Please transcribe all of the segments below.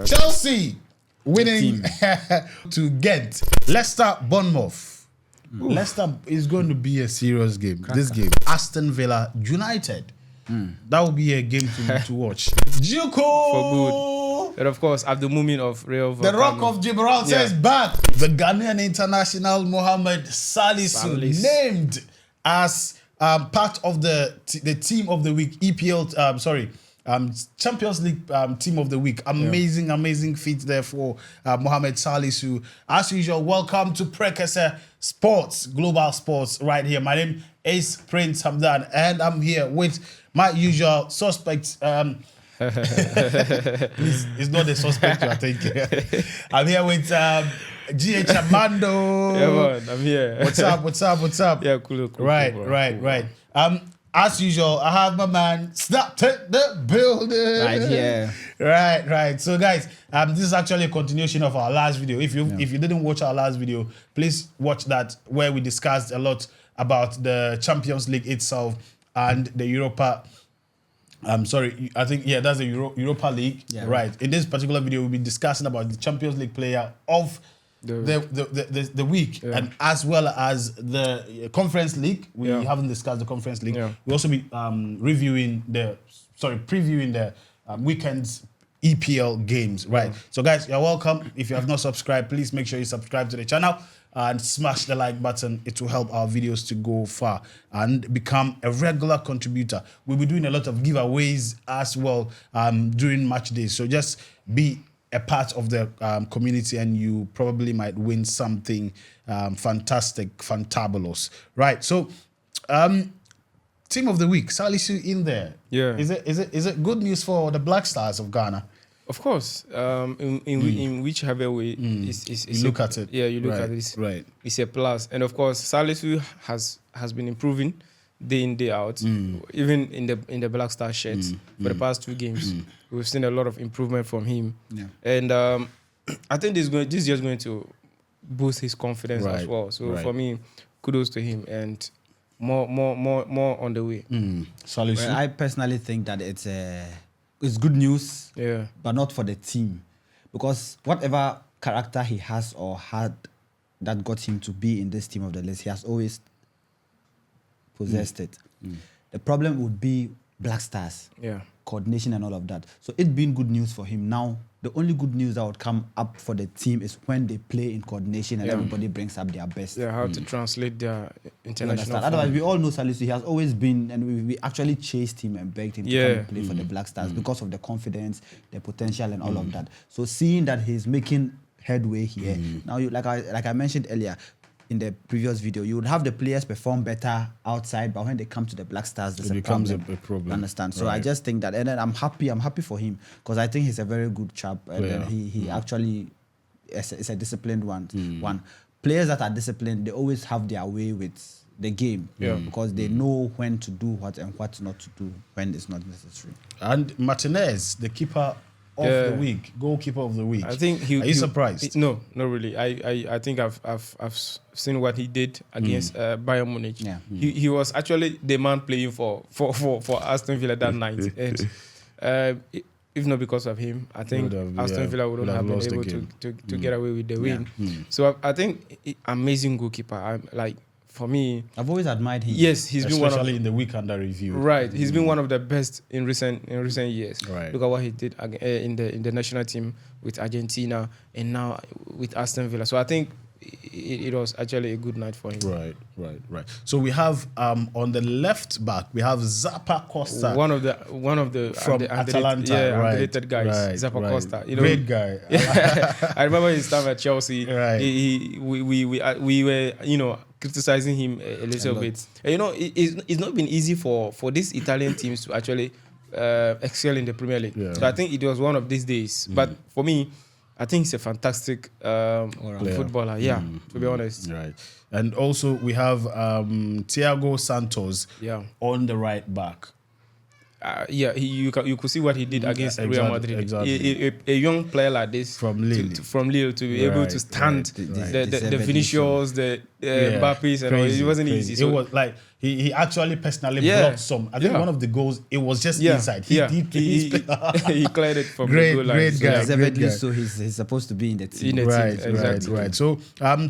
Chelsea winning to Ghent. Leicester, Bournemouth. Leicester is going to be a serious game. This game, Aston Villa, United. That will be a game to watch. Juko! For good. And of course, at the moment of Real The Rock of Gibraltar is back. The Ghanaian international Mohamed Salisu named as part of the team of the week, Champions League team of the week. Amazing feat there for Mohamed Salisu. As usual, welcome to Prekese Sports, Global Sports, right here. My name is Prince Hamdan, and I'm here with my usual suspect. Please, it's not the suspect you are thinking. I'm here with GH Amando. Yeah, man, I'm here. What's up? Yeah, cool. Right. As usual, I have my man Snap the building. Right here. Right. So guys, this is actually a continuation of our last video. If you didn't watch our last video, please watch that, where we discussed a lot about the Champions League itself and the Europa. That's the Europa League. Yeah. Right. In this particular video, we'll be discussing about the Champions League player of the week, and as well as the Conference League. We haven't discussed the Conference League. Yeah. We'll also be previewing the weekend's EPL games. Right. So guys, you're welcome. If you have not subscribed, please make sure you subscribe to the channel and smash the like button. It will help our videos to go far and become a regular contributor. We'll be doing a lot of giveaways as well during match days. So just be a part of the community, and you probably might win something fantastic, fantabulous. Right. So, team of the week, Salisu in there. Yeah. Is it good news for the Black Stars of Ghana? Of course. In whichever way you look at it. Yeah, you look at it. Right. It's a plus, and of course, Salisu has been improving day in, day out. Even in the Black Star shirts for the past 2 games. We've seen a lot of improvement from him. Yeah. And I think this is just going to boost his confidence as well. So for me, kudos to him, and more on the way. Well, I personally think that it's good news, but not for the team, because whatever character he has or had that got him to be in this team of the list, he has always possessed it. The problem would be Black Stars, coordination and all of that. So it being good news for him now. The only good news that would come up for the team is when they play in coordination and everybody brings up their best. Yeah, how to translate their international. Otherwise, we all know Salisu. He has always been, and we actually chased him and begged him to come and play for the Black Stars because of the confidence, the potential, and all of that. So seeing that he's making headway here now, like I mentioned earlier in the previous video, you would have the players perform better outside, but when they come to the Black Stars, it becomes a problem. You understand? So I just think that, and then I'm happy for him, because I think he's a very good chap, and then he actually is a disciplined one. Players that are disciplined, they always have their way with the game, because they know when to do what and what not to do when it's not necessary. And Martinez, the keeper of the week, goalkeeper of the week. I think Are you surprised? No, not really. I think I've seen what he did against Bayern Munich. Yeah. He was actually the man playing for Aston Villa that night. And if not because of him, I think Aston Villa wouldn't have been able to get away with the win. So I think amazing goalkeeper. For me, I've always admired him. Yes, he's been one of, in the week under review. Right, he's been one of the best in recent years. Right. Look at what he did in the national team with Argentina, and now with Aston Villa. So I think it was actually a good night for him. Right. So we have on the left back, we have Zappa Costa, one of the from Atalanta, underrated guys. Zappa Costa, great guy. I remember his time at Chelsea. Right. We were criticizing him a little bit. It's not been easy for these Italian teams to actually excel in the Premier League. Yeah. So I think it was one of these days. But for me, I think he's a fantastic footballer. Yeah, to be honest. Right. And also we have Thiago Santos on the right back. You could see what he did against Real Madrid. Exactly. A young player like this from Lille to be able to stand the Vinicius, the Mbappes, and all. It wasn't easy. So it was like He actually personally blocked some. I think one of the goals, it was just inside. He he cleared it from great, the goal line. great guy. Deservedly so he's supposed to be in the team. Right. So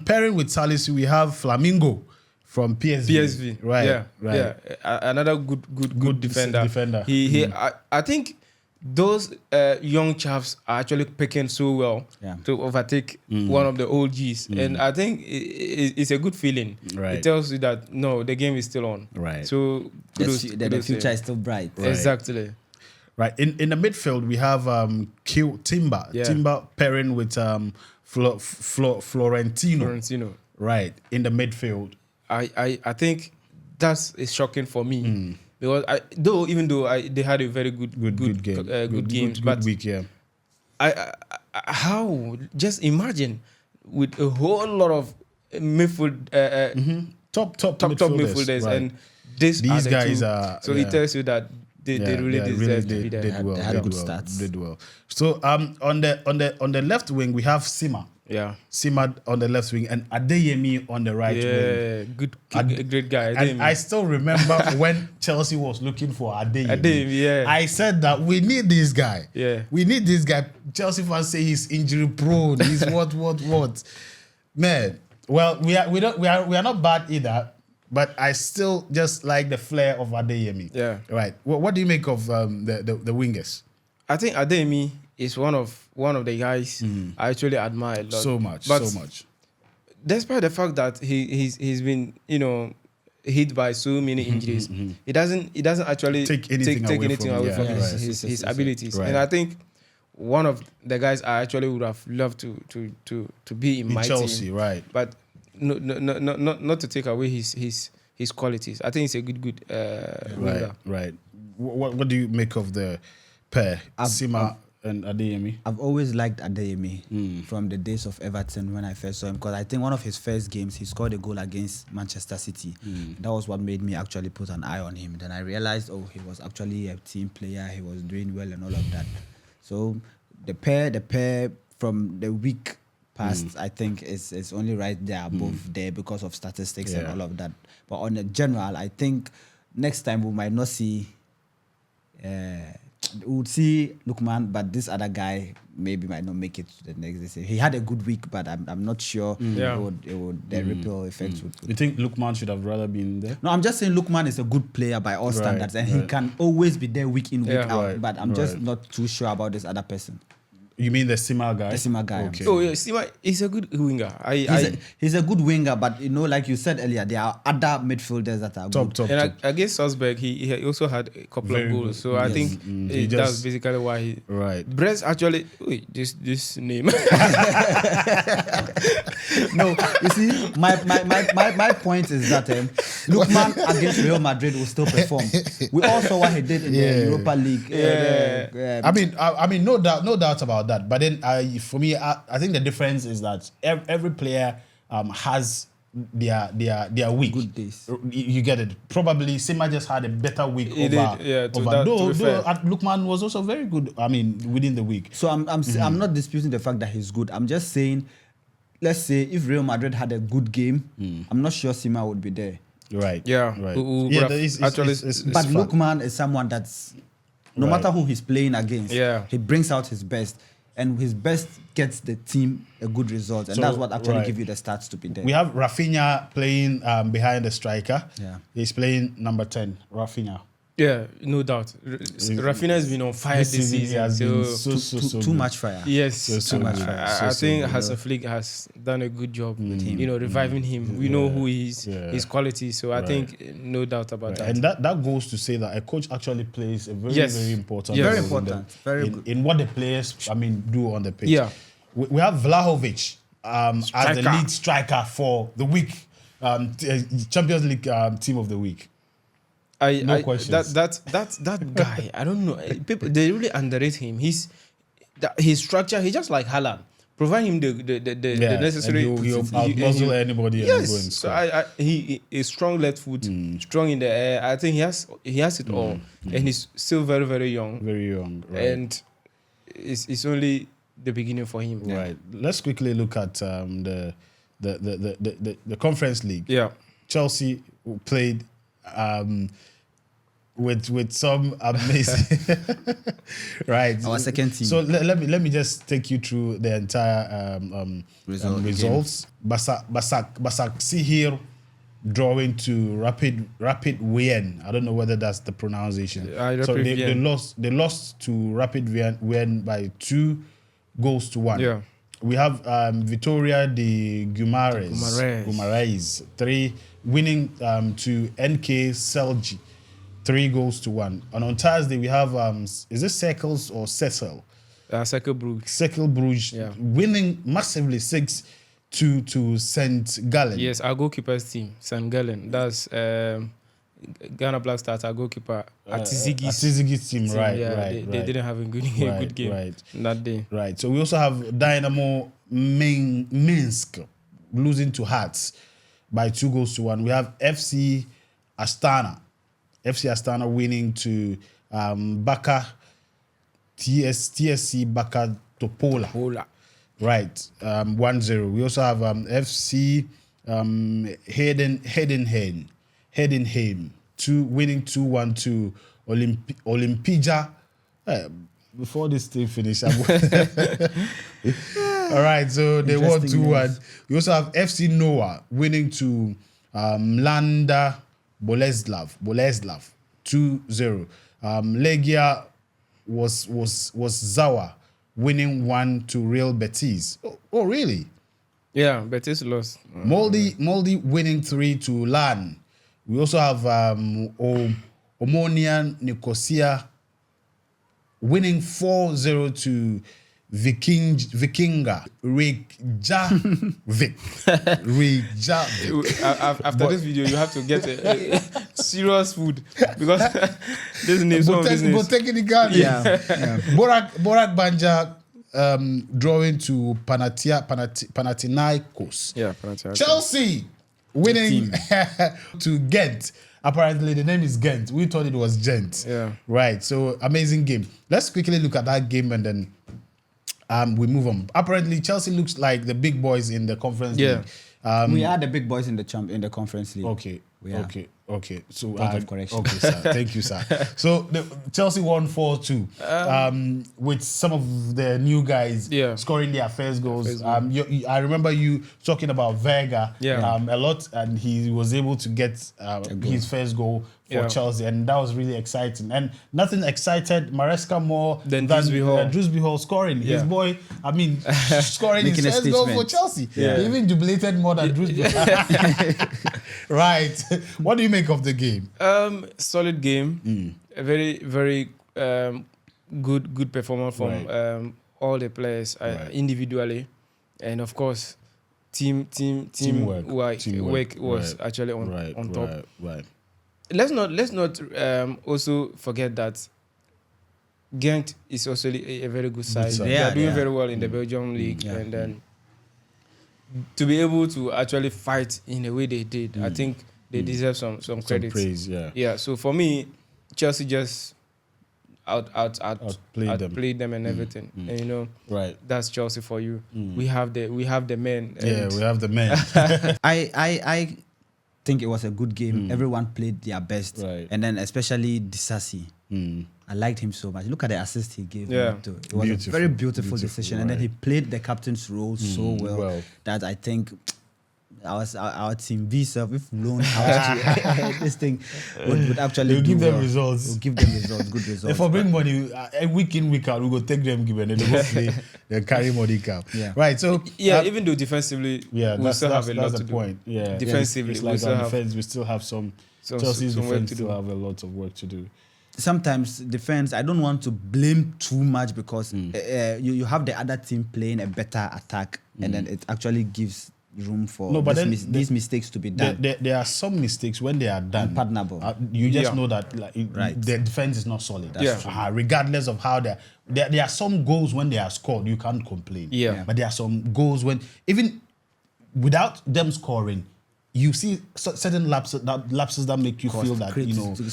pairing with Salisu, we have Flamingo from PSV. Right. Another good defender. I think those young chaps are actually picking so well to overtake one of the OGs, and I think it's a good feeling. Right. It tells you that the game is still on. Right. So the future is still bright. Right. Exactly. Right. In the midfield, we have Timber. Yeah. Timber pairing with Florentino. Right. In the midfield. I think that is shocking for me. Because even though they had a very good games, but week, yeah. How just imagine with a whole lot of midfield top midfielders, right. and these guys two. are. So it tells you that they really deserve to be there. They had good stats. Did well. So on the left wing we have Sima. Yeah, Sima on the left wing and Adeyemi on the right wing. Yeah, great guy. And I still remember when Chelsea was looking for Adeyemi. Yeah. I said that we need this guy. Yeah. We need this guy. Chelsea fans say he's injury prone. He's what? Man, well, we are not bad either, but I still just like the flair of Adeyemi. Yeah. Right. What do you make of the wingers? I think Adeyemi is one of the guys I actually admire a lot. So much. Despite the fact that he's been hit by so many injuries, he doesn't actually take anything away from his abilities. Right. And I think one of the guys I actually would have loved to be in my Chelsea, team, right? But not to take away his qualities. I think he's a good winger. Right. What do you make of the pair, Sima and Adeyemi? I've always liked Adeyemi from the days of Everton when I first saw him, because I think one of his first games he scored a goal against Manchester City. That was what made me actually put an eye on him. Then I realized, he was actually a team player. He was doing well and all of that. So the pair from the week past, I think is only right there above there because of statistics and all of that. But on the general, I think next time we might not see. We would see Lookman, but this other guy maybe might not make it to the next day. He had a good week, but I'm not sure the ripple effects would. You think Lookman should have rather been there? No, I'm just saying Lookman is a good player by all standards, and he can always be there week in, week out. But I'm just not too sure about this other person. You mean the Sima guy? The Sima guy. Okay. Oh yeah, Sima is a good winger. He's a good winger, but like you said earlier, there are other midfielders that are good. Top. And against Salzburg, he also had a couple of goals. So I think that's basically why he. Right. Brest actually. Wait, this name. No, you see, my point is that Lookman against Real Madrid will still perform. We all saw what he did in the Europa League. I mean, no doubt about that. But then, for me, I think the difference is that every player has their week. Good days. You get it. Probably Sima just had a better week over. Though Lookman was also very good. I mean, within the week. So I'm not disputing the fact that he's good. I'm just saying, let's say if Real Madrid had a good game, I'm not sure Sima would be there. Right. Yeah. Right. But Lookman is someone that's no matter who he's playing against, he brings out his best. And his best gets the team a good result. And that's what actually gives you the stats to be there. We have Rafinha playing behind the striker. Yeah. He's playing number 10, Rafinha. Yeah, no doubt. Rafinha has been on fire this season. He has been so too much fire. Yes, too much fire. I think Flick has done a good job with him. Reviving him. We know who he is, his qualities. So I think no doubt about that. And that goes to say that a coach actually plays a very important role. Very important. Very good. In what the players, do on the pitch. Yeah. We have Vlahovic as the lead striker for the week, Champions League team of the week. No questions. That guy, I don't know. People, they really underrate him. His structure, he's just like Haaland. Provide him the necessary. He'll muzzle anybody. Yes. So he is strong left foot, strong in the air. I think he has it all, and he's still very, very young. Very young, right. And it's only the beginning for him. Right. Let's quickly look at the Conference League. Yeah. Chelsea played with some amazing right. Our second team. So let me just take you through the entire results. Basak Sihir drawing to Rapid Wien. I don't know whether that's the pronunciation. So they lost to Rapid Wien by 2-1. Yeah. We have Vitoria de Guimarães 3 winning to NK Celje 3-1. And on Thursday we have is it Circles or Cecil? Cercle Bruges. Cercle Bruges winning massively 6-2 to St. Gallen. Yes, our goalkeeper's team, St. Gallen. That's Ghana Black Stars, our goalkeeper, Atizigi's team, right? Yeah, right. They didn't have a good game that day. Right. So we also have Dynamo Minsk losing to Hearts by 2-1. We have FC Astana winning to Baka TSC Baka Topola. Right. 1-0. We also have FC Heidenheim winning 2-1 to Olimpija. Before this thing finished, all right, so they won 2-1. We also have FC Noah winning to Mlanda Boleslav 2-0. Legia was Zawa winning 1 to Real Betis. Oh really? Yeah, Betis lost. Moldy winning 3 to LAN. We also have Omonia Nicosia winning 4-0 to Vikinga Reykjavik. After this video, you have to get a serious food because this name. Borak Banja drawing to Panathinaikos. Yeah, Panathinaikos. Chelsea winning to Ghent. Apparently, the name is Ghent. We thought it was Gent. Yeah. Right. So, amazing game. Let's quickly look at that game and then we move on. Apparently, Chelsea looks like the big boys in the conference league. We are the big boys in the conference league. Okay. Okay. So of correction. Okay, sir. Thank you, sir. So Chelsea won 4-2 with some of the new guys scoring their first goals. I remember you talking about Vega a lot, and he was able to get his first goal for Chelsea, and that was really exciting. And nothing excited Maresca more than Drewsby Hall scoring. His boy, scoring his first goal for Chelsea. He even jubilated more than Drewsby. Right. What do you make of the game? Solid game. A very, very good performance from all the players individually, and of course, teamwork was actually on top. Right. Let's not also forget that Ghent is also a very good side. They are doing very well in the Belgium league, and then to be able to actually fight in the way they did, I think they deserve some credit. Some praise, yeah. So for me, Chelsea just outplayed them and everything. And that's Chelsea for you. We have the men. Yeah, we have the men. I think it was a good game. Everyone played their best, and then especially Disasi. I liked him so much. Look at the assist he gave. It was a very beautiful decision, and then he played the captain's role so well that I think our team B self, if loan this thing would actually give them results. We'll give them results, good results. If I bring money week in, week out, we go take them given and they go play, they carry money cap. Right. So even though defensively, we still have a lot to do. Yeah. Defensively, it's like on defense, we still have some Chelsea's defense still have a lot of work to do. Sometimes defense, I don't want to blame too much because you have the other team playing a better attack, and then it actually gives room for these mistakes to be done. There are some mistakes when they are done. Unpardonable. You just know that the defense is not solid. Regardless of how there are some goals when they are scored, you can't complain. But there are some goals when even without them scoring, you see certain lapses that make you feel that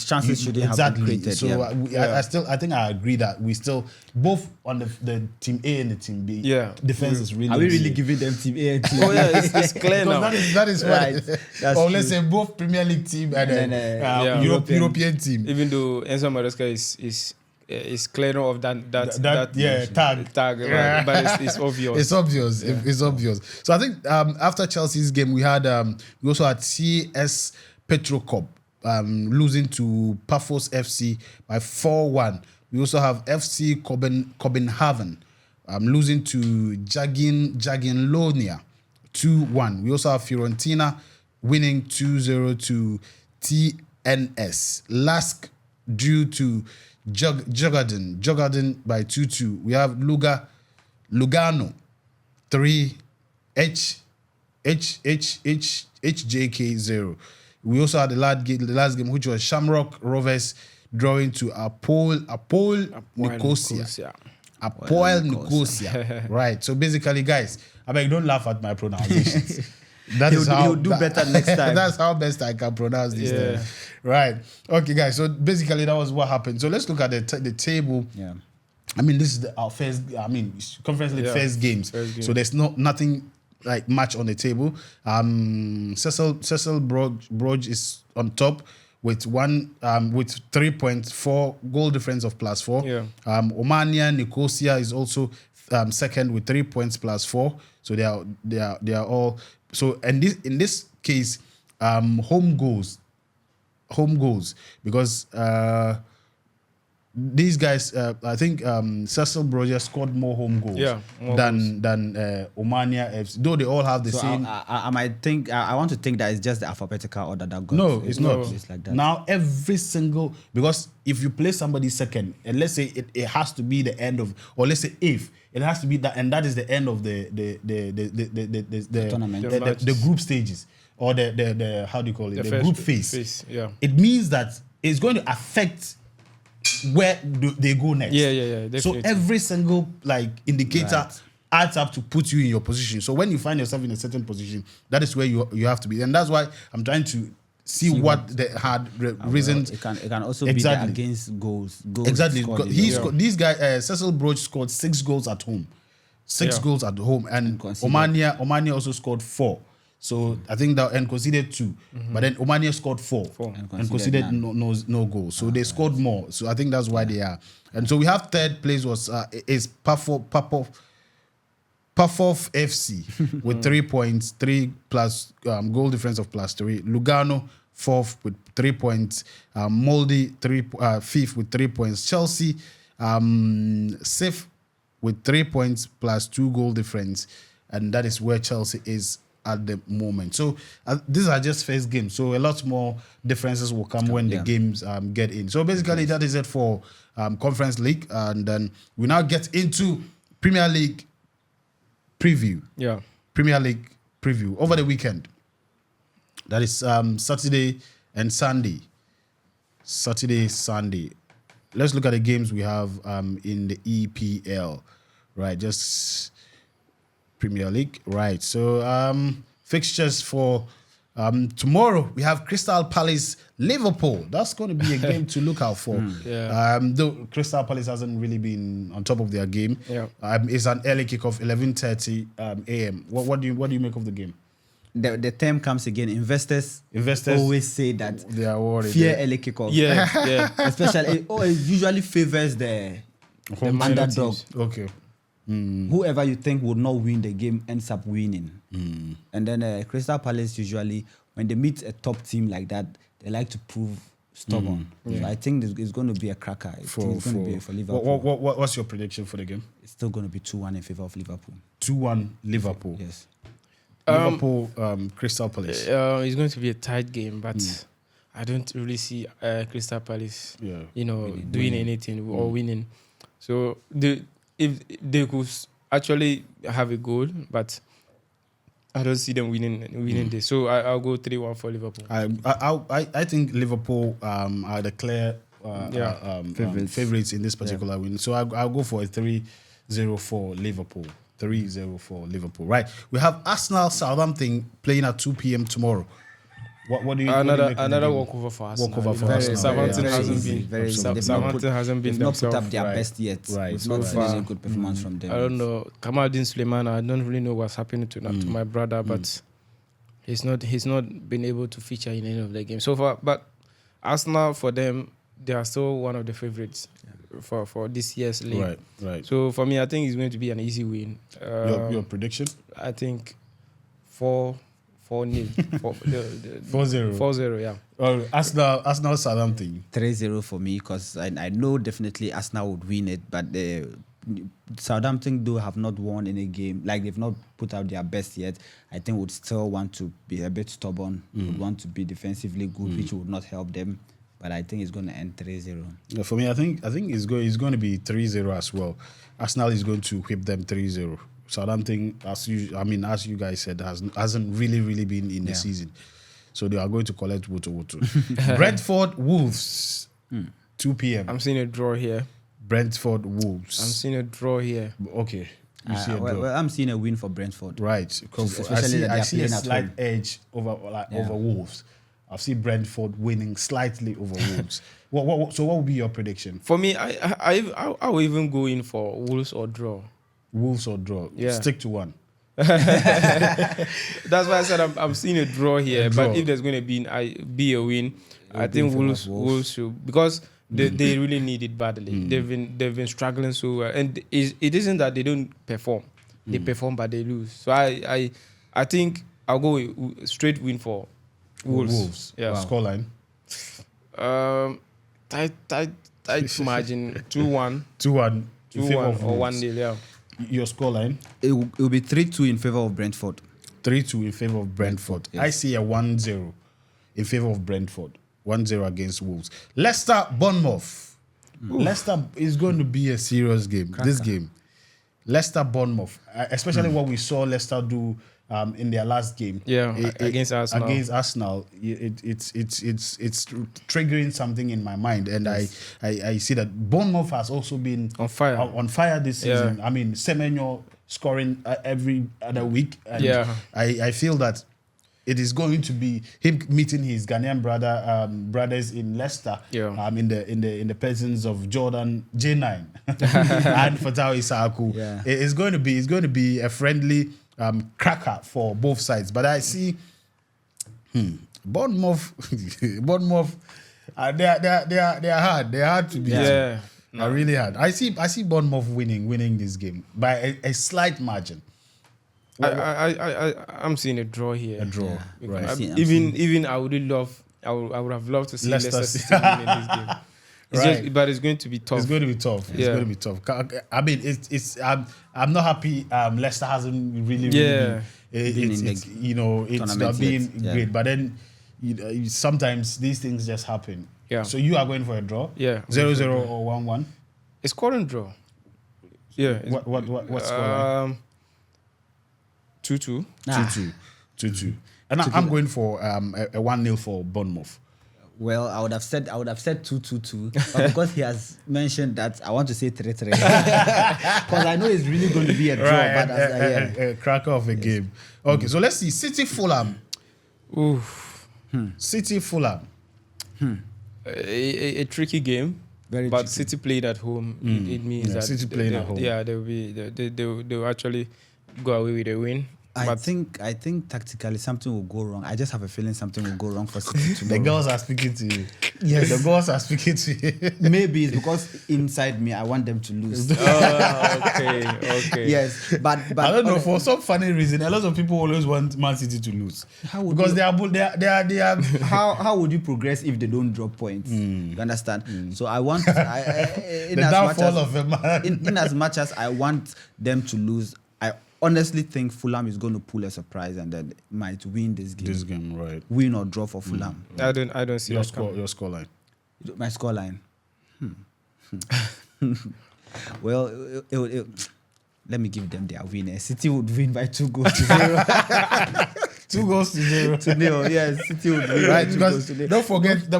chances shouldn't have been created. So I think I agree that we still both on the team A and the team B. Yeah, defense is really. Are we really giving them team A and team B? Oh yeah, it's clear now. That is Right. right. That's Or true. let's say both Premier League team and European team. Even though Enzo Maresca is clear of that tag, Yeah. but it's obvious. It's obvious. It's obvious. So I think after Chelsea's game, we also had CS Petrocop losing to Paphos FC by 4-1. We also have FC Copenhagen losing to Jagiellonia 2-1. We also have Fiorentina winning 2-0 to TNS. Lask due to Jogaden by 2-2. We have Lugano 3 HJK 0. We also had the last game, which was Shamrock Rovers drawing to Apoel Nicosia. Apoel Nicosia. Right. So basically, guys, I mean, don't laugh at my pronunciations. He'll do better next time. That's how best I can pronounce this thing. Right. Okay, guys. So basically, that was what happened. So let's look at the table. Yeah. I mean, this is our first. I mean, Conference League first games. So there's nothing like much on the table. Cecil Bruges is on top with 3.4 goal difference of +4. Yeah. Omania Nicosia is also second with 3 points +4. So they are all. So and in this case, home goals because these guys, I think Cecil Bruges scored more home goals than Omania FC. Though they all have the same. I might think I want to think that it's just the alphabetical order that goes. No, it's not. It's like that. Now every single, because if you play somebody second, and let's say it has to be the end of, or let's say if it has to be that, and that is the end of the tournament, the group stages, or the how do you call it, the group phase. Yeah. It means that it's going to affect where they go next. Yeah. So Definitely. every single indicator adds up to put you in your position. So when you find yourself in a certain position, that is where you have to be, and that's why I'm trying to see what they had reasons. It can also be the against goals. Exactly. Scored. These guys, Cecil Bruges scored 6 goals at home. 6 goals at home, and Omania also scored 4. So I think that and conceded 2, but then Omania scored 4 and conceded no goals. So they scored more. So I think that's why they are. And so we have third place is Paphos FC with 3 points, 3 plus goal difference of +3. Lugano 4th with 3 points. Molde 5th with 3 points. Chelsea 6th with 3 points +2 goal difference, and that is where Chelsea is at the moment. So these are just first games. So a lot more differences will come when the games get in. So basically that is it for Conference League, and then we now get into Premier League preview. Yeah. Premier League preview over the weekend. That is Saturday and Sunday. Saturday, Sunday. Let's look at the games we have in the EPL. Right, just Premier League. Right, so fixtures for tomorrow. We have Crystal Palace, Liverpool. That's going to be a game to look out for. Though Crystal Palace hasn't really been on top of their game. It's an early kickoff, 11:30 a.m. What do you make of the game? The term comes again. Investors always say that they are worried. Fear early kickoff. Yeah. Especially, it usually favors the underdog. Okay. Whoever you think would not win the game ends up winning. And then Crystal Palace usually, when they meet a top team like that, they like to prove stubborn. So I think it's going to be a cracker. It's going to be for Liverpool. What's your prediction for the game? It's still going to be 2-1 in favor of Liverpool. 2-1 Liverpool. Yes. Liverpool, Crystal Palace. It's going to be a tight game, but I don't really see Crystal Palace, doing anything or winning. So if they could actually have a goal, but I don't see them winning this. So I'll go 3-1 for Liverpool. I think Liverpool are the clear favorites in this particular win. So I'll go for a 3-0 for Liverpool. 3-0 for Liverpool. Right. We have Arsenal Southampton playing at 2 p.m. tomorrow. What do you another walkover for us? Walkover for Arsenal. Southampton Yeah, hasn't easy, been. very easy. Southampton hasn't been They've not put themselves. up their Right. best yet. Right. We've So not seen far. any good performance from them. I don't know. Kamaldeen Suleiman, I don't really know what's happening to my brother, but he's not been able to feature in any of the games so far. But Arsenal, for them, they are still one of the favorites for this year's league. Right. So for me, I think it's going to be an easy win. Your prediction? I think 4-0. 4-0. 4-0, yeah. Oh, Arsenal Southampton. 3-0 for me because I know definitely Arsenal would win it, but Southampton do have not won any game. Like they've not put out their best yet. I think would still want to be a bit stubborn. Would want to be defensively good, which would not help them. But I think it's going to end 3-0. Yeah, for me, I think it's going to be 3-0 as well. Arsenal is going to whip them 3-0. Southampton, as you guys said, hasn't really been in the season, so they are going to collect woto. Brentford Wolves, 2 p.m. I'm seeing a draw here. Brentford Wolves. I'm seeing a draw here. Okay, you see a draw. Well, I'm seeing a win for Brentford. Right, Especially that I they're see a playing at slight home. edge over Wolves. I see Brentford winning slightly over Wolves. So what would be your prediction? For me, I will even go in for Wolves or draw. Wolves or draw? Yeah. Stick to one. That's why I said I'm seeing a draw here. A draw. But if there's going to be a win, I think Wolves should, because they really need it badly. They've been struggling so well, and it isn't that they don't perform. They perform, but they lose. So I think I'll go with straight win for Wolves. Yeah. Scoreline. Tight margin 2-1. 2-1. 2-1 or 1-0. Yeah. Your scoreline? It will be 3-2 in favor of Brentford. 3-2 in favor of Brentford. Yes. I see a 1-0 in favor of Brentford. 1-0 against Wolves. Leicester Bournemouth. Leicester is going to be a serious game. Cracker. This game. Leicester Bournemouth, especially what we saw Leicester do in their last game. Yeah, against Arsenal. Against Arsenal, it's triggering something in my mind, and I see that Bournemouth has also been On fire. On fire this season. Yeah. I mean, Semenyo scoring every other week, and Yeah. I feel that it is going to be him meeting his Ghanaian brothers in Leicester. Yeah. In the presence of Jordan J9 and Fatau Isaaku. Yeah. It's going to be a friendly cracker for both sides. But I see Bournemouth. They are hard. They are hard to beat. Yeah. Are really hard. I see Bournemouth winning this game by a slight margin. I'm seeing a draw here. A draw, Yeah. right? I'm Even I would have loved to see Leicester Leicester City win in this game. Right. But it's going to be tough. It's going to be tough. It's Yeah. going to be tough. I mean, I'm not happy. Leicester hasn't really Yeah. Been in it's the not tournament been yet. Yeah. great. But then sometimes these things just happen. Yeah. So you are going for a draw. Yeah. 0-0 or 1-1. It's scoring draw. Yeah. What's scoreline? 2-2. 2-2. And I'm going for a 1-0 for Bournemouth. Well, I would have said 2-2-2, but because he has mentioned that, I want to say 3-3 because I know it's really going to be a draw. Right, But a cracker of a game. Okay, so let's see. City Fulham. Oof. City Fulham. A tricky game. Very but tricky. City played at home. It means that City playing at home. Yeah, they'll actually go away with a win. I think tactically something will go wrong. I just have a feeling something will go wrong for City tomorrow. The girls are speaking to you. Yes. The girls are speaking to you. Maybe it's because inside me I want them to lose. Okay. Yes, but I don't know, for some funny reason, a lot of people always want Man City to lose. How would Because you- they are how would you progress if they don't drop points? You understand? So I want in the as much downfall as, of a man. in as much as I want them to lose, I honestly think Fulham is going to pull a surprise and then might win this game. This game, right? Win or draw for Fulham. I don't see Your that coming. scoreline. My scoreline. Well, let me give them their winner. City would win by 2 goals to 0. 2 goals to 0. to nil. Yes, City would win Right, by 2 because goals to nil. don't forget the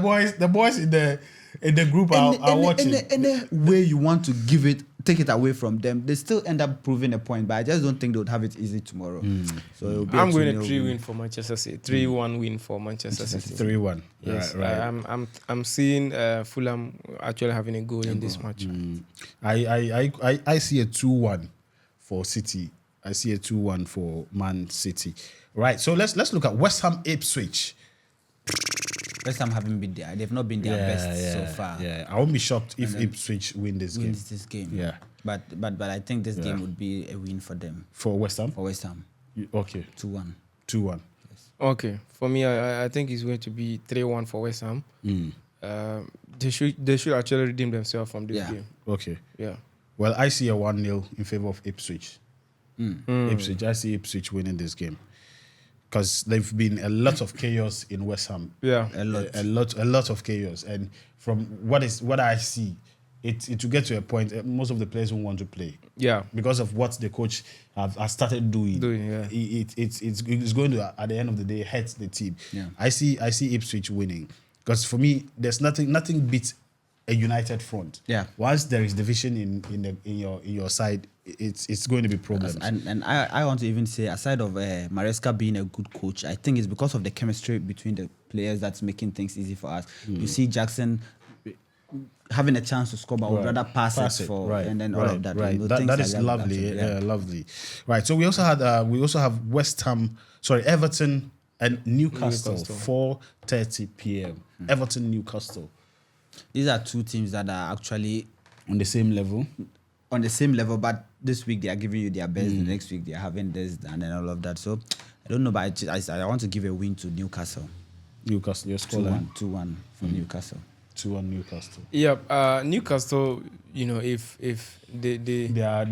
boys in the group are watching. Any way you want to give it, take it away from them, they still end up proving a point. But I just don't think they would have it easy tomorrow. So it'll be I'm going a 3-win for Manchester City. 3-1 win for Manchester City. 3-1. Yes, Right. I'm seeing Fulham actually having a goal in this match. I see a 2-1 for City. I see a 2-1 for Man City. Right. So let's look at West Ham Ipswich. West Ham haven't been there. They've not been their best so far. Yeah, I won't be shocked if Ipswich win this game. This game. Yeah. But I think this game would be a win for them. For West Ham? For West Ham. Okay. 2-1. 2-1. Okay. For me, I think it's going to be 3-1 for West Ham. They should actually redeem themselves from this game. Okay. Yeah. Well, I see a 1-0 in favor of Ipswich. Ipswich. I see Ipswich winning this game. Because there've been a lot of chaos in West Ham. Yeah. A lot of chaos. And from what I see, it will get to a point most of the players won't want to play. Yeah. Because of what the coach has started doing. It's going to, at the end of the day, hurt the team. Yeah. I see Ipswich winning. Because for me, there's nothing beats a united front. Yeah. Once there is division in your side, it's going to be problems. And I want to even say, aside of Maresca being a good coach, I think it's because of the chemistry between the players that's making things easy for us. You see Jackson having a chance to score, but would rather pass it for, and then all of that. Right. That is lovely. Lovely. Right. So we also have Everton and Newcastle. 4:30 p.m. Everton, Newcastle. These are two teams that are actually on the same level. But this week they are giving you their best. The next week they are having this and then all of that. So I don't know, but I want to give a win to Newcastle. Newcastle, your scoreline? 2-1 for Newcastle. 2-1 Newcastle. Yeah, Newcastle. You know, if they are,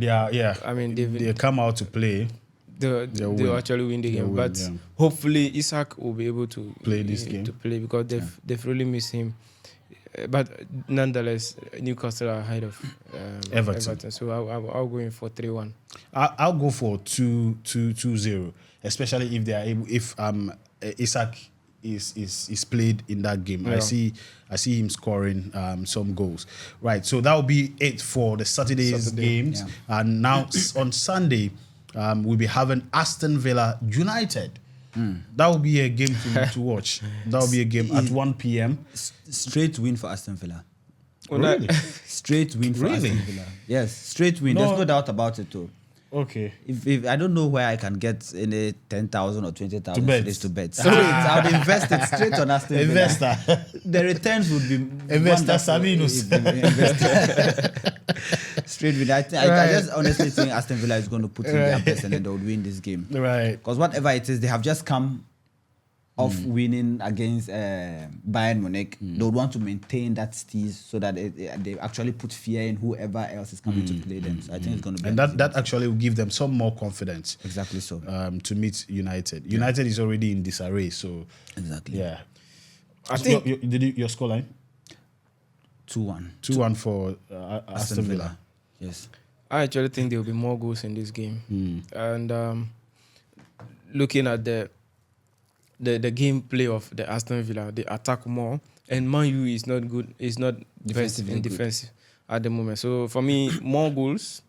I mean, they come out to play. They'll actually win the game. But hopefully Isak will be able to play this game because they've really missed him. But nonetheless, Newcastle are ahead of Everton. So I'll go in for 3-1. I'll go for 2-0, especially if they are able. If Isak is played in that game, I see him scoring some goals. Right. So that will be it for the Saturday's games. Yeah. And now on Sunday, we'll be having Aston Villa United. That will be a game to watch. That will be a game at 1 p.m. Straight win for Aston Villa. Really? Straight win for Aston Villa. Yes, straight win. There's no doubt about it too. Okay. If I don't know where I can get any 10,000 or 20,000 to bet. So I would invest it straight on Aston Villa. Investor. The returns would be Investor Savinus. Straight win. I just honestly think Aston Villa is going to put in their best and then they would win this game. Right. Because whatever it is, they have just come off winning against Bayern Munich. They would want to maintain that steez so that they actually put fear in whoever else is coming to play them. So I think it's going to be... And that actually will give them some more confidence. Exactly so. To meet United. United is already in disarray, so... Exactly. Yeah. I think... Your scoreline? 2-1. 2-1 for Aston Villa. Yes. I actually think there will be more goals in this game. And looking at the gameplay of the Aston Villa, they attack more, and Man U is not good. Is not best in defensive at the moment. So for me, more goals.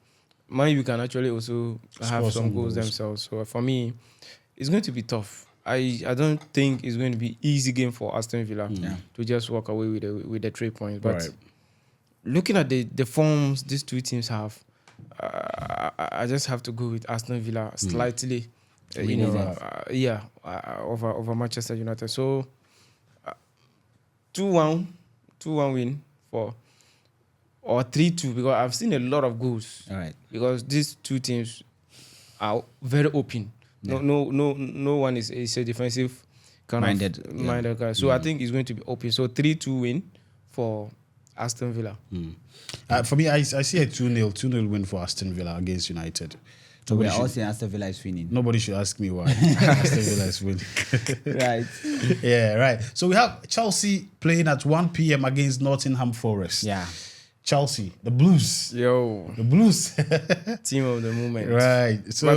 Man U can actually also have some goals themselves. So for me, it's going to be tough. I don't think it's going to be easy game for Aston Villa to just walk away with the 3 points. But looking at the forms these two teams have, I just have to go with Aston Villa slightly. Over Manchester United. So 2-1 win or 3-2 because I've seen a lot of goals. All right. Because these two teams are very open. Yeah. No one is a defensive minded guy. So I think it's going to be open. So 3-2 win for Aston Villa. For me, I see a 2-0 win for Aston Villa against United. So we're all saying Aston Villa is winning. Nobody should ask me why Aston Villa is winning. Right. Yeah, right. So we have Chelsea playing at 1 p.m. against Nottingham Forest. Yeah. Chelsea, the Blues. The Blues. Team of the moment. Right. So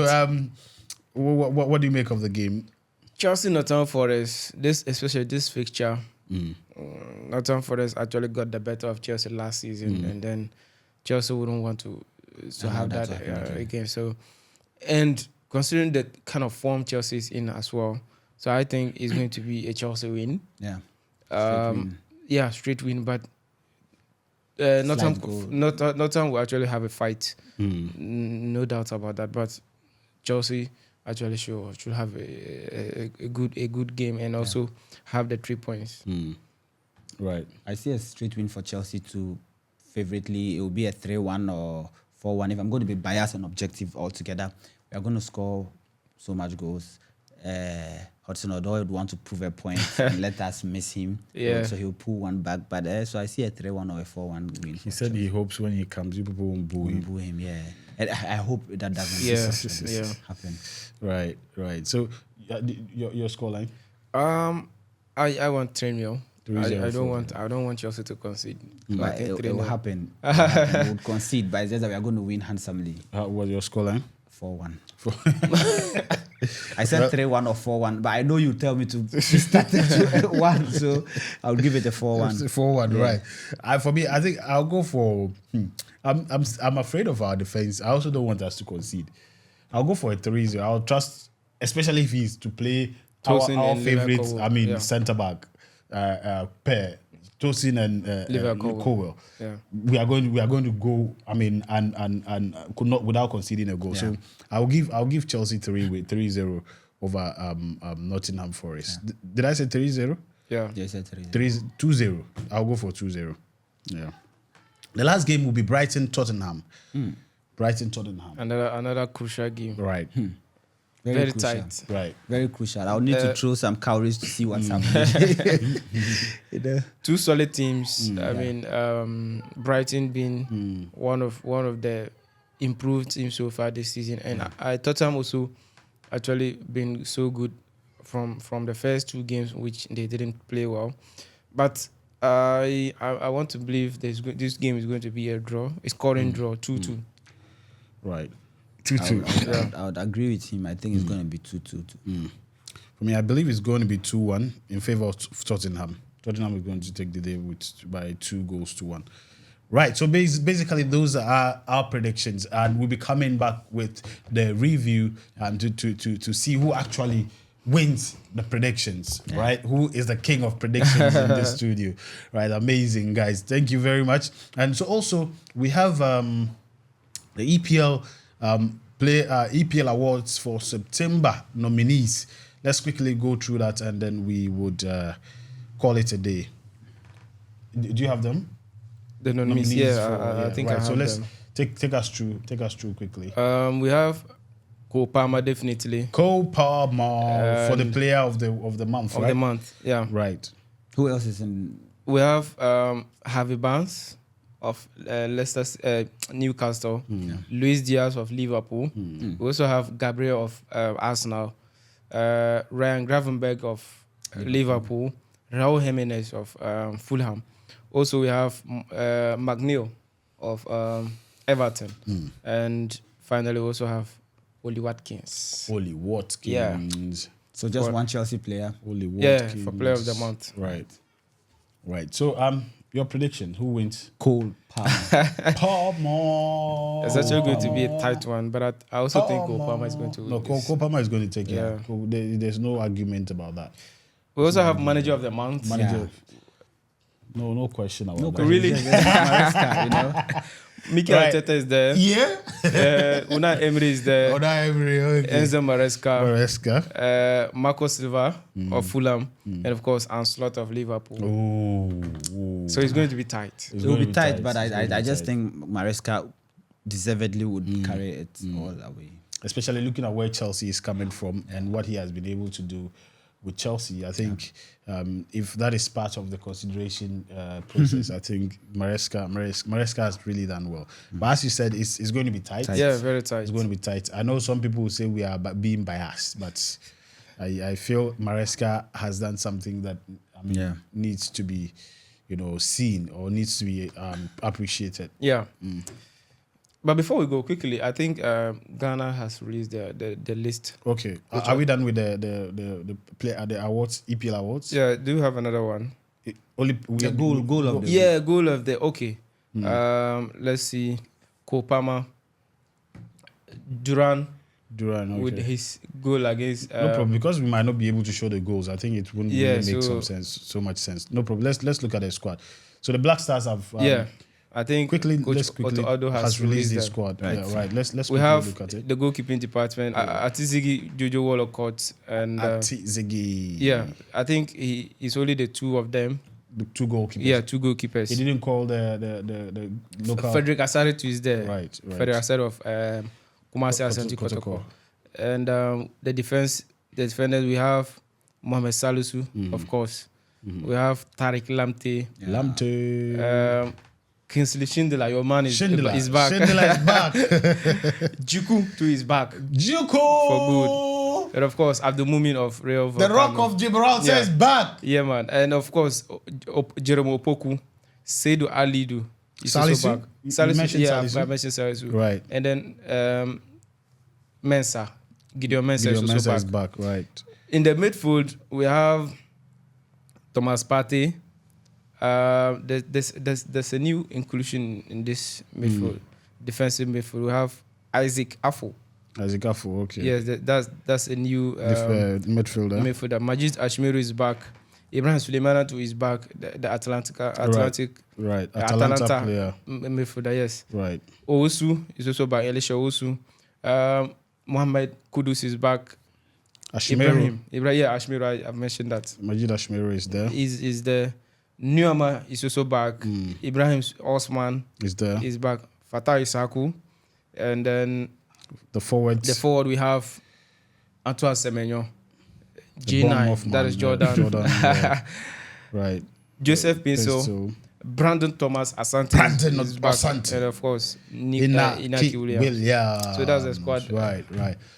what do you make of the game? Chelsea, Nottingham Forest, especially this fixture, Nottingham Forest actually got the better of Chelsea last season, and then Chelsea wouldn't want to to have that again. So, and considering the kind of form Chelsea is in as well, so I think it's going to be a Chelsea win. Yeah. Straight win. But Nottingham will actually have a fight. No doubt about that. But Chelsea actually should have a good game and also have the 3 points. Right. I see a straight win for Chelsea too. Favorably, it will be a 3-1 or 4-1. If I'm going to be biased and objective altogether, we are going to score so much goals. Hudson-Odoi would want to prove a point and let us miss him. Yeah. So he'll pull one back. But so I see a 3-1 or a 4-1 win. He said he hopes when he comes, you people won't boo him. Boo him, yeah. And I hope that doesn't happen. Right. So your scoreline? I want 3-0. I don't want Chelsea to concede. But it will happen. We would concede, but it's just that we are going to win handsomely. What's your scoreline? 4-1. I said 3-1 or 4-1, but I know you tell me to start at 1, so I'll give it a 4-1. 4-1, right? For me, I think I'll go for. I'm afraid of our defense. I also don't want us to concede. I'll go for a 3-0. I'll trust, especially if he's to play our favorite. Centre back pair. Tosin and Cowell. Yeah. We are going to go. And could not without conceding a goal. Yeah. So I'll give Chelsea 3-0 over Nottingham Forest. Yeah. Did I say 3-0? Yeah. I said 3-0. 2-0. I'll go for 2-0. Yeah. The last game will be Brighton-Tottenham. Brighton-Tottenham. Another crucial game. Right. Very tight. Right. Very crucial. I'll need to throw some calories to see what's happening. Two solid teams. Brighton being one of the improved teams so far this season, and I Tottenham also actually been so good from the first 2 games which they didn't play well, but I want to believe this game is going to be a draw, a scoring draw, 2-2. Right. 2-2. I would agree with him. I think it's going to be 2-2. For me, I believe it's going to be 2-1 in favor of Tottenham. Tottenham is going to take the day by 2-1. Right. So basically, those are our predictions, and we'll be coming back with the review and to see who actually wins the predictions. Yeah. Right? Who is the king of predictions in the studio? Right? Amazing, guys. Thank you very much. And so also we have the EPL. EPL awards for September nominees. Let's quickly go through that and then we would call it a day. Do you have them? The nominees, I think I have so let's them. Take us through quickly. We have Cole Palmer, definitely. Cole Palmer for the player of the month, right? Of the month, yeah. Right. Who else is in? We have Harvey Barnes of Leicester, Newcastle. Luis Diaz of Liverpool. We also have Gabriel of Arsenal. Ryan Gravenberch of Liverpool. Raul Jimenez of Fulham. Also, we have McNeil of Everton. And finally, we also have Oli Watkins. Yeah. So just one Chelsea player. Oli Watkins. Yeah, for player of the month. Right. So your prediction, who wins? Cole Palmer. Palmer. It's actually going to be a tight one, but I also think Cole Palmer is going to win. No, Cole Palmer is going to take it. There's no argument about that. We also have manager of the month. No question about that. Really? Maresca, you know? Mikel Arteta is there. Yeah. Unai Emery is there. Okay. Enzo Maresca. Marco Silva of Fulham. And of course, Ancelotti of Liverpool. So it's going to be tight. It will be tight, but I just think Maresca deservedly would carry it all away. Especially looking at where Chelsea is coming from and what he has been able to do with Chelsea. I think if that is part of the consideration process, I think Maresca has really done well. But as you said, it's going to be tight. Yeah, very tight. It's going to be tight. I know some people will say we are being biased, but I feel Maresca has done something that needs to be, seen or needs to be appreciated. Yeah. But before we go quickly, I think Ghana has released the list. Okay, are we done with the awards, EPL awards? Yeah, do you have another one? Goal of the goal of the. Okay, let's see. Cole Palmer Duran Duran, with okay. his goal against. No problem, because we might not be able to show the goals. I think it wouldn't Yeah, really make so- so much sense. No problem. Let's look at the squad. So the Black Stars have I think let's Coach quickly Otto has released them. his squad. Right. Yeah, right. Let's We quickly have look at it. the goalkeeping department, Atizigi, Jojo Wallacott, and Ziggy. yeah, I think he's only the two of them. The two goalkeepers. Yeah, two goalkeepers. He didn't call the local. Frederick Asaritu is there. Right. Frederick Asaritu of Kumasi Asante Kotoko. Kotoko. And the defenders we have Mohamed Salisu, of course. We have Tariq Lamte. Lamte. Kingsley Schindler, your man is Schindler back. Schindler is back. Juku to his back. Juko. For good. And of course, Abdul Mumin of Real The Rock of Gibraltar Yeah. is back. Yeah, man. And of course, Jerome Opoku, Seydou Alidou is also Salisu? back. You mentioned yeah, Salisu? I mentioned Salisu. Right. And then Mensah, Gideon Mensah Gideon is also Mensah is back. back. Right. In the midfield, we have Thomas Partey. There's a new inclusion in this midfield, defensive midfield. We have Isaac Affo. Isaac Affo, okay. Yes, that's a new Midfielder. midfielder. Majid Ashmiru is back. Ibrahim Suleimanatu is back. The Atlantic Right. Atalanta player. Midfielder, yes. Right. Owusu is also back. Elisha Owusu. Mohamed Kudus is back. Ashmeru. Ibrahim, yeah, Ashmiru. I've mentioned that. Majid Ashmeru is there. Is the Nuama is also back. Ibrahim Osman Is there. is back. Fatah Isaku. And then The forwards. the forward we have Antoine Semenyo. Bournemouth J9, that man, is yeah, Jordan. yeah. Right. Joseph Pinso. So, Brandon Thomas Asante. Brandon is back. Asante. And of course, Inaki Williams. Williams. So that's the squad. Right.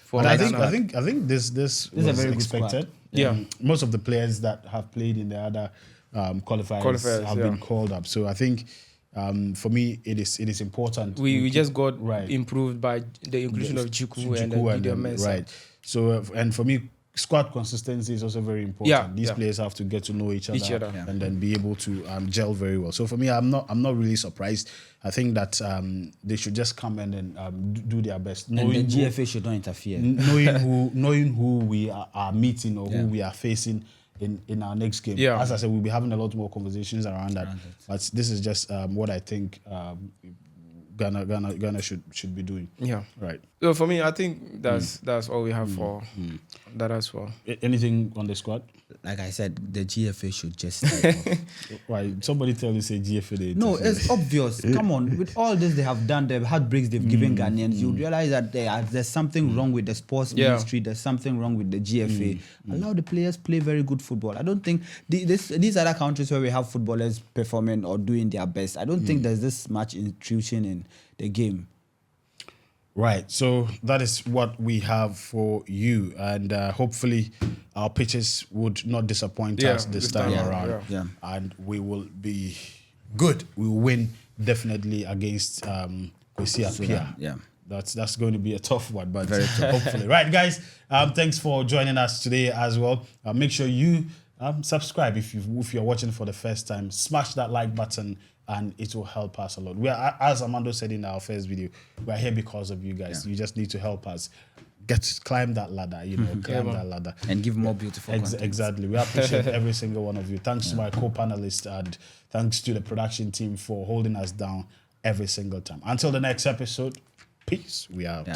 For And I Ghana. think this was a very good expected. squad. Yeah. Most of the players that have played in the other qualifiers have been called up. So I think for me it is important. We just got right. improved by the inclusion of Juku and then Gideon Mensah. Right. So and for me, squad consistency is also very important. Yeah, These yeah. players have to get to know each other, Yeah. and then be able to gel very well. So for me, I'm not really surprised. I think that they should just come and then do their best. And the GFA should not interfere. knowing who we are meeting or who we are facing in our next game. Yeah. As I said, we'll be having a lot more conversations around that. But this is just what I think Ghana should be doing. Yeah. Right. So for me, I think that's all we have for that as well. Anything on the squad? Like I said, the GFA should just stay off. Why? Somebody tell you say GFA. They No, it's obvious. Come on, with all this they have done, the heartbreaks they've given Ghanaians, you realize that there's something wrong with the sports ministry. There's something wrong with the GFA. Allow the players play very good football. I don't think these other countries where we have footballers performing or doing their best, I don't think there's this much intrusion in the game. Right, so that is what we have for you, and hopefully our pitches would not disappoint us this time around, and we will be good. We will win definitely against Kwesi Appiah. Yeah. That's going to be a tough one, but hopefully. Right, guys, thanks for joining us today as well. Make sure you subscribe if you're watching for the first time. Smash that like button, and it will help us a lot. We are, as Armando said in our first video, we are here because of you guys. You just need to help us climb that ladder, climb that ladder. And give more beautiful content. Exactly. We appreciate every single one of you. Thanks to my co-panelists, and thanks to the production team for holding us down every single time. Until the next episode, peace. We out.